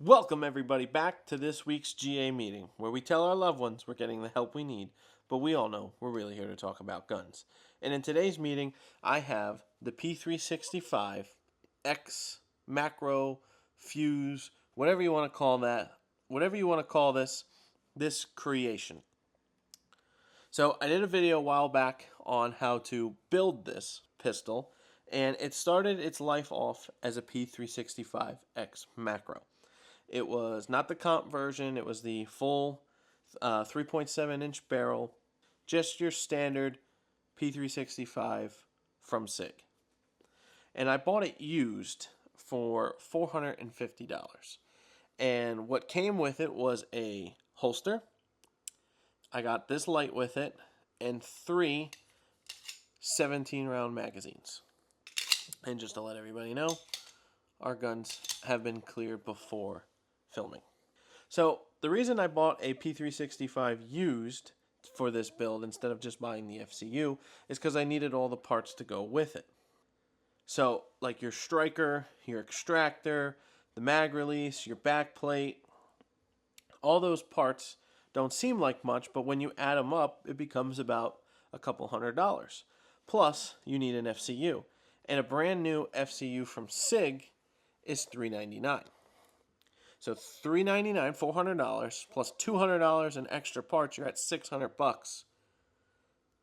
Welcome everybody back to this week's GA meeting, where we tell our loved ones we're getting the help we need, but we all know we're really here to talk about guns. And in today's meeting, I have the P365 X macro fuse, whatever you want to call that, whatever you want to call this creation. So I did a video a while back on how to build this pistol, and it started its life off as a P365X macro. It was not the comp version, it was the full 3.7-inch barrel, just your standard P365 from Sig. And I bought it used for $450. And what came with it was a holster. I got this light with it and 3 17-round magazines. And just to let everybody know, our guns have been cleared before filming. So the reason I bought a P365 used for this build instead of just buying the FCU is because I needed all the parts to go with it. So like your striker, your extractor, the mag release, your back plate, all those parts don't seem like much, but when you add them up, it becomes about a couple $100. Plus, you need an FCU. And a brand new FCU from Sig is $399. So $399, $400, plus $200 in extra parts, you're at $600.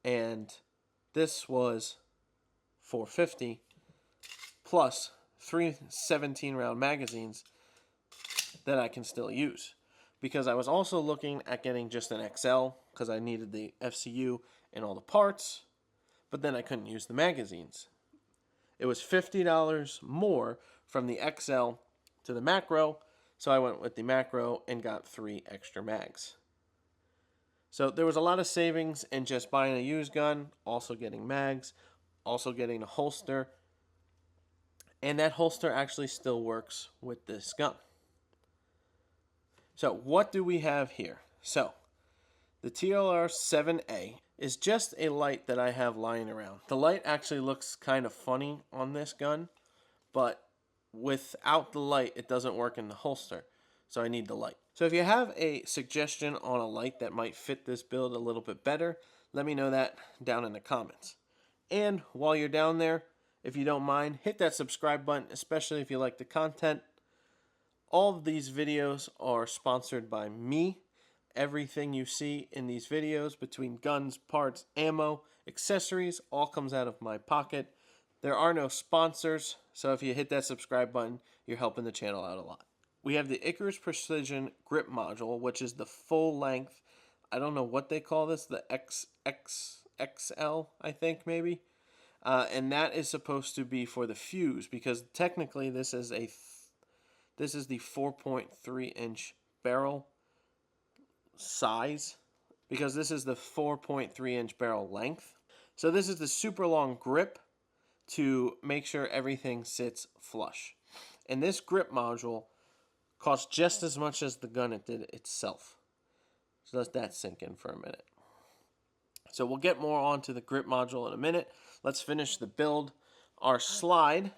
And this was $450, plus 3 17-round magazines that I can still use. Because I was also looking at getting just an XL, because I needed the FCU and all the parts, but then I couldn't use the magazines. It was $50 more from the XL to the macro, so I went with the macro and got 3 extra mags. So there was a lot of savings in just buying a used gun, also getting mags, also getting a holster, and that holster actually still works with this gun. So what do we have here? So the TLR-7A is just a light that I have lying around. The light actually looks kind of funny on this gun, but without the light, it doesn't work in the holster, so I need the light. So if you have a suggestion on a light that might fit this build a little bit better, let me know that down in the comments. And while you're down there, if you don't mind, hit that subscribe button, especially if you like the content. All of these videos are sponsored by me. Everything you see in these videos, between guns, parts, ammo, accessories, all comes out of my pocket. There are no sponsors, so if you hit that subscribe button, you're helping the channel out a lot. We have the Icarus Precision Grip Module, which is the full length. I don't know what they call this, the XXL, I think, maybe. And that is supposed to be for the fuse, because technically this is the 4.3-inch barrel size, because this is the 4.3-inch barrel length. So this is the super long grip to make sure everything sits flush. And this grip module costs just as much as the gun it did itself. So let that sink in for a minute. So we'll get more onto the grip module in a minute. Let's finish the build. Our slide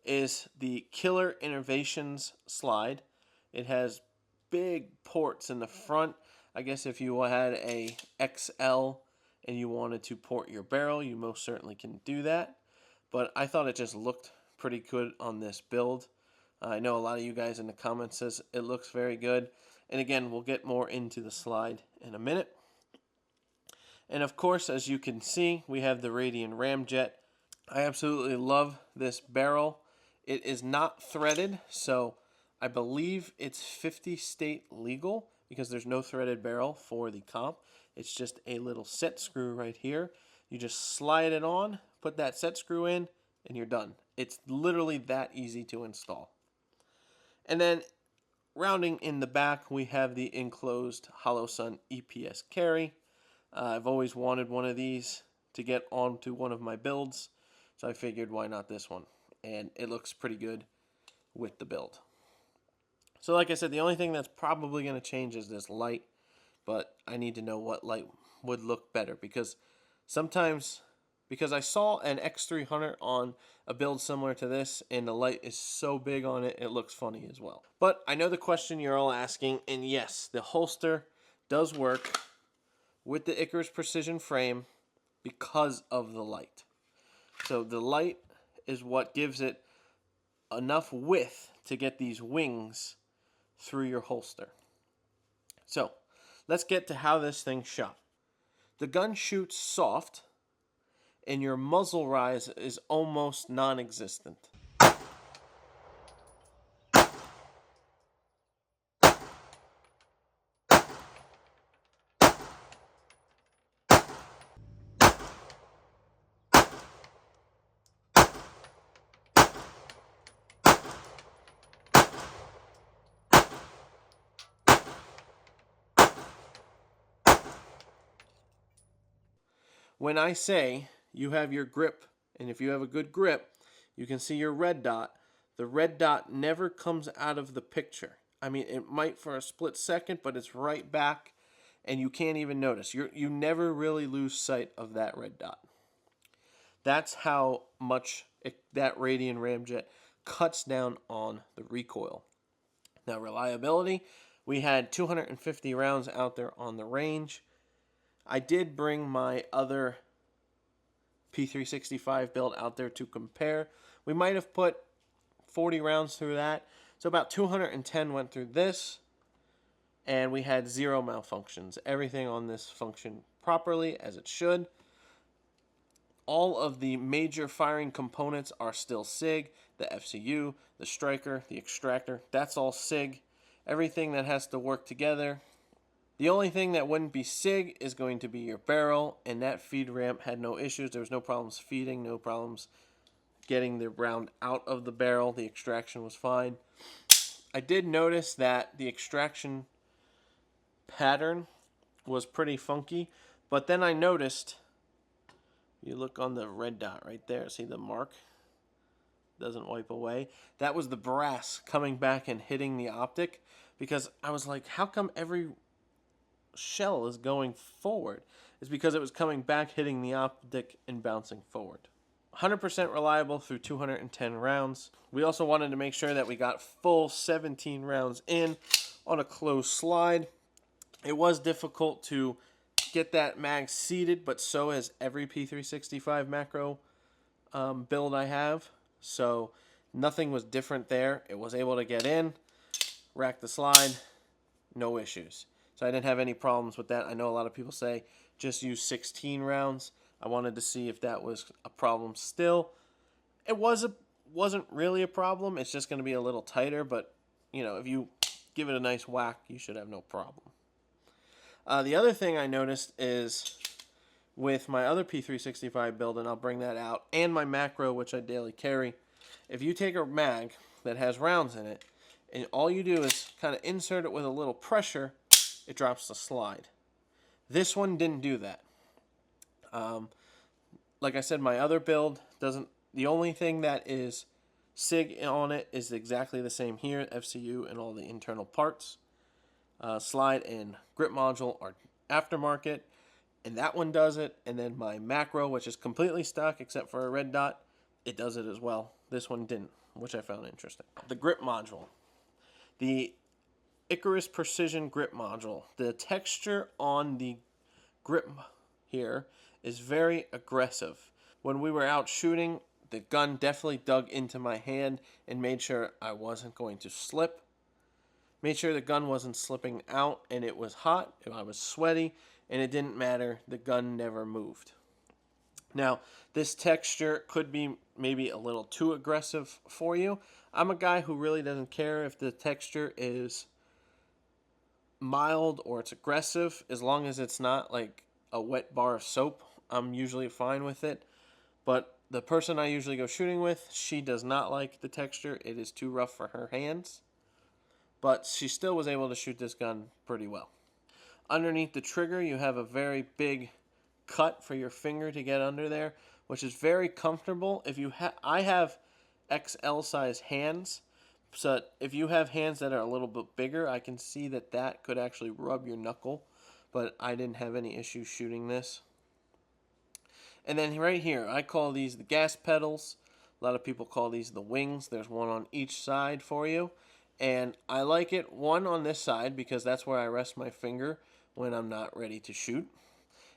is the Killer Innovations slide. It has big ports in the front. I guess if you had a XL and you wanted to port your barrel, you most certainly can do that. But I thought it just looked pretty good on this build. I know a lot of you guys in the comments says it looks very good. And again, we'll get more into the slide in a minute. And of course, as you can see, we have the Radian Ramjet. I absolutely love this barrel. It is not threaded, so I believe it's 50 state legal, because there's no threaded barrel for the comp. It's just a little set screw right here. You just slide it on, put that set screw in, and you're done. It's literally that easy to install. And then rounding in the back, we have the enclosed Holosun EPS carry. I've always wanted one of these to get onto one of my builds, so I figured why not this one. And it looks pretty good with the build. So like I said, the only thing that's probably going to change is this light, but I need to know what light would look better, because sometimes because I saw an X300 on a build similar to this, and the light is so big on it, it looks funny as well. But I know the question you're all asking, and yes, the holster does work with the Icarus Precision frame because of the light. So the light is what gives it enough width to get these wings through your holster. So let's get to how this thing shot. The gun shoots soft, and your muzzle rise is almost non-existent. When I say you have your grip, and if you have a good grip, you can see your red dot. The red dot never comes out of the picture. I mean, it might for a split second, but it's right back, and you can't even notice. You never really lose sight of that red dot. That's how much that Radian Ramjet cuts down on the recoil. Now, reliability, we had 250 rounds out there on the range. I did bring my other P365 build out there to compare. We might have put 40 rounds through that. So about 210 went through this, and we had 0 malfunctions. Everything on this functioned properly as it should. All of the major firing components are still SIG. The FCU, the striker, the extractor, that's all SIG. Everything that has to work together. The only thing that wouldn't be SIG is going to be your barrel, and that feed ramp had no issues. There was no problems feeding, no problems getting the round out of the barrel. The extraction was fine. I did notice that the extraction pattern was pretty funky, but then I noticed, you look on the red dot right there, see the mark? Doesn't wipe away. That was the brass coming back and hitting the optic, because I was like, how come every shell is going forward? It's because it was coming back, hitting the optic, and bouncing forward. 100% reliable through 210 rounds. We also wanted to make sure that we got full 17 rounds in on a closed slide. It was difficult to get that mag seated, but so has every P365 macro build I have. So nothing was different there. It was able to get in, rack the slide, no issues. So I didn't have any problems with that. I know a lot of people say just use 16 rounds. I wanted to see if that was a problem still. It wasn't really a problem. It's just going to be a little tighter, but you know, if you give it a nice whack, you should have no problem. The other thing I noticed is with my other P365 build, and I'll bring that out, and my macro, which I daily carry, if you take a mag that has rounds in it, and all you do is kind of insert it with a little pressure, it drops the slide. This one didn't do that. Like I said, my other build doesn't. The only thing that is SIG on it is exactly the same here, FCU and all the internal parts. Slide and grip module are aftermarket, and that one does it. And then my macro, which is completely stock except for a red dot, it does it as well. This one didn't, which I found interesting. The grip module. The Icarus Precision grip module. The texture on the grip here is very aggressive. When we were out shooting, the gun definitely dug into my hand and made sure I wasn't going to slip. Made sure the gun wasn't slipping out, and it was hot, and I was sweaty, and it didn't matter. The gun never moved. Now, this texture could be maybe a little too aggressive for you. I'm a guy who really doesn't care if the texture is mild or it's aggressive, as long as it's not like a wet bar of soap. I'm usually fine with it. But the person I usually go shooting with, she does not like the texture. It is too rough for her hands. But she still was able to shoot this gun pretty well. Underneath the trigger, you have a very big cut for your finger to get under there, which is very comfortable. If you I have XL size hands, so if you have hands that are a little bit bigger, I can see that that could actually rub your knuckle, but I didn't have any issues shooting this. And then right here, I call these the gas pedals. A lot of people call these the wings. There's one on each side for you. And I like it, one on this side, because that's where I rest my finger when I'm not ready to shoot.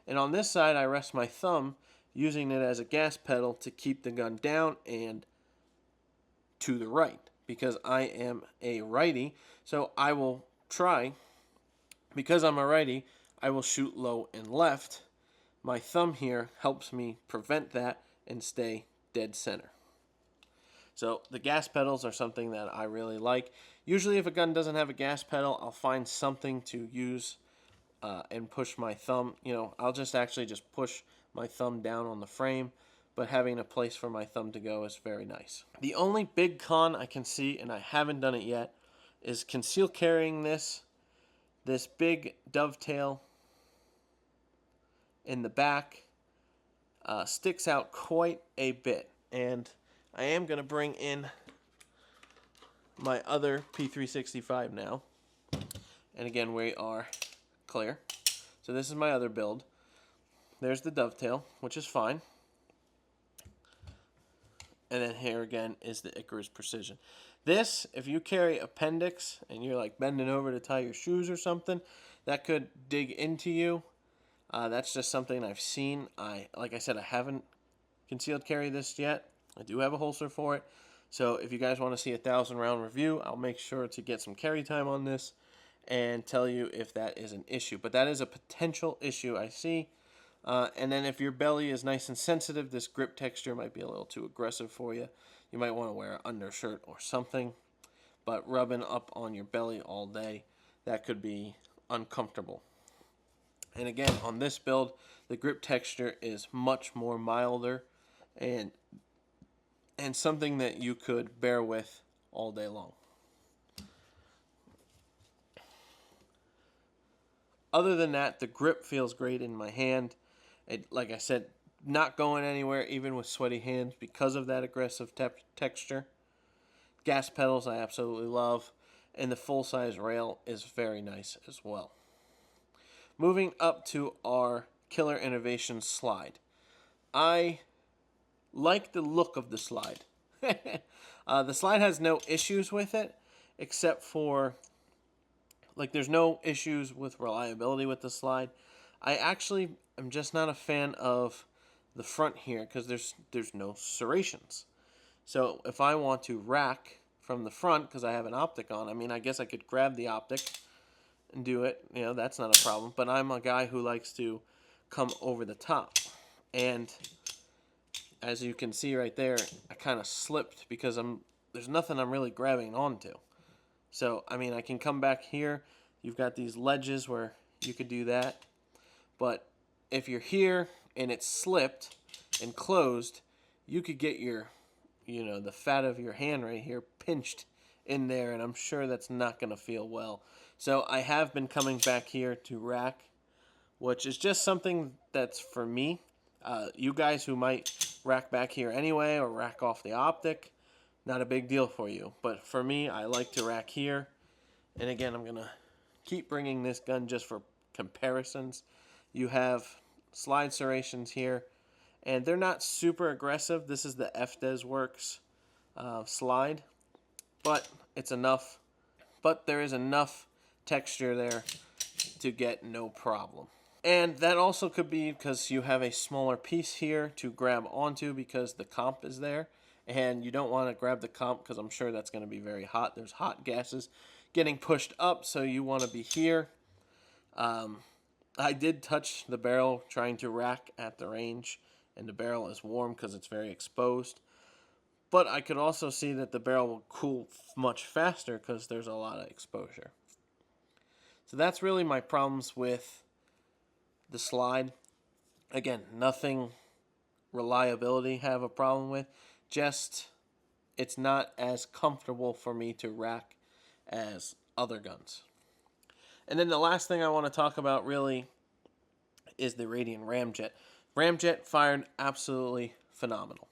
And on this side, I rest my thumb, using it as a gas pedal to keep the gun down and to the right, because I am a righty. So I will try, because I'm a righty, I will shoot low and left. My thumb here helps me prevent that and stay dead center. So the gas pedals are something that I really like. Usually if a gun doesn't have a gas pedal, I'll find something to use and push my thumb. I'll just push my thumb down on the frame, but having a place for my thumb to go is very nice. The only big con I can see, and I haven't done it yet, is conceal carrying this big dovetail in the back sticks out quite a bit. And I am going to bring in my other P365 now. And again, we are clear. So this is my other build. There's the dovetail, which is fine. And then here again is the Icarus Precision. This, if you carry appendix and you're like bending over to tie your shoes or something, that could dig into you. That's just something I've seen. Like I said, I haven't concealed carry this yet. I do have a holster for it. So if you guys want to see a 1,000-round review, I'll make sure to get some carry time on this and tell you if that is an issue. But that is a potential issue I see. And then if your belly is nice and sensitive, this grip texture might be a little too aggressive for you. You might want to wear an undershirt or something. But rubbing up on your belly all day, that could be uncomfortable. And again, on this build, the grip texture is much more milder and something that you could bear with all day long. Other than that, the grip feels great in my hand. Like I said, not going anywhere even with sweaty hands because of that aggressive texture. Gas pedals I absolutely love, and the full-size rail is very nice as well. Moving up to our Killer Innovation slide. I like the look of the slide. The slide has no issues with it, except for, there's no issues with reliability with the slide. I actually am just not a fan of the front here because there's no serrations. So if I want to rack from the front, because I have an optic on, I guess I could grab the optic and do it. That's not a problem. But I'm a guy who likes to come over the top. And as you can see right there, I kind of slipped because there's nothing I'm really grabbing onto. So, I can come back here. You've got these ledges where you could do that. But if you're here and it's slipped and closed, you could get your, the fat of your hand right here pinched in there, and I'm sure that's not going to feel well. So I have been coming back here to rack, which is just something that's for me. You guys who might rack back here anyway or rack off the optic, not a big deal for you. But for me, I like to rack here. And again, I'm going to keep bringing this gun just for comparisons. You have slide serrations here, and they're not super aggressive. This is the FDES Works slide, but it's enough. But there is enough texture there to get no problem. And that also could be because you have a smaller piece here to grab onto because the comp is there. And you don't want to grab the comp because I'm sure that's going to be very hot. There's hot gases getting pushed up, so you want to be here. I did touch the barrel trying to rack at the range, and the barrel is warm because it's very exposed. But I could also see that the barrel will cool much faster because there's a lot of exposure. So that's really my problems with the slide. Again, nothing reliability have a problem with. Just it's not as comfortable for me to rack as other guns. And then the last thing I want to talk about really is the Radian Ramjet. Ramjet fired absolutely phenomenal.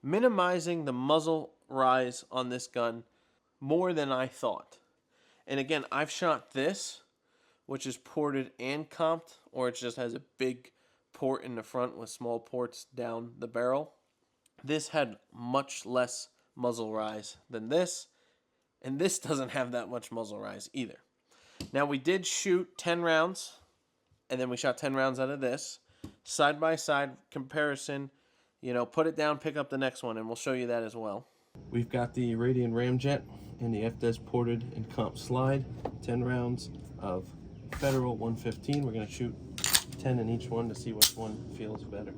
Minimizing the muzzle rise on this gun more than I thought. And again, I've shot this, which is ported and comped, or it just has a big port in the front with small ports down the barrel. This had much less muzzle rise than this, and this doesn't have that much muzzle rise either. Now, we did shoot 10 rounds, and then we shot 10 rounds out of this. Side by side comparison, put it down, pick up the next one, and we'll show you that as well. We've got the Radian Ramjet and the FDES ported and comp slide. 10 rounds of Federal 115. We're going to shoot 10 in each one to see which one feels better.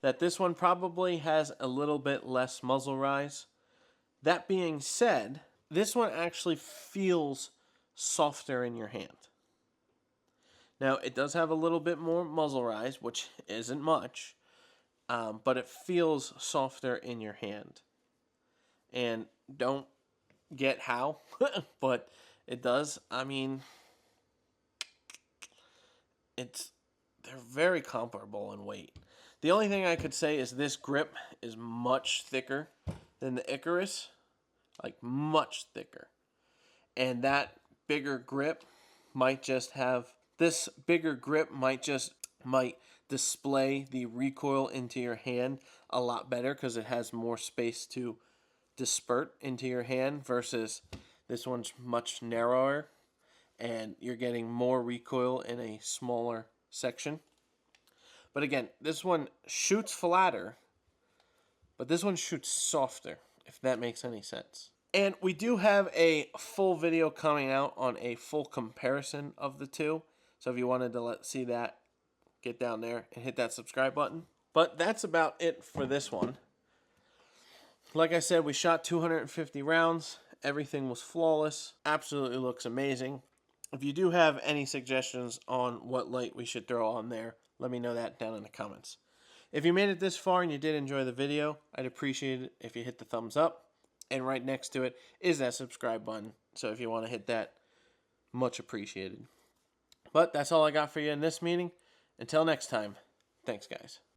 That this one probably has a little bit less muzzle rise. That being said, this one actually feels softer in your hand. Now, it does have a little bit more muzzle rise, which isn't much, but it feels softer in your hand. And don't get how, but it does. I mean, they're very comparable in weight. The only thing I could say is this grip is much thicker than the Icarus, like much thicker. And that bigger grip might display the recoil into your hand a lot better because it has more space to disperse into your hand versus this one's much narrower and you're getting more recoil in a smaller section. But again, this one shoots flatter, but this one shoots softer, if that makes any sense. And we do have a full video coming out on a full comparison of the two. So if you wanted to see that, get down there and hit that subscribe button. But that's about it for this one. Like I said, we shot 250 rounds. Everything was flawless. Absolutely looks amazing. If you do have any suggestions on what light we should throw on there, let me know that down in the comments. If you made it this far and you did enjoy the video, I'd appreciate it if you hit the thumbs up. And right next to it is that subscribe button. So if you want to hit that, much appreciated. But that's all I got for you in this meeting. Until next time, thanks guys.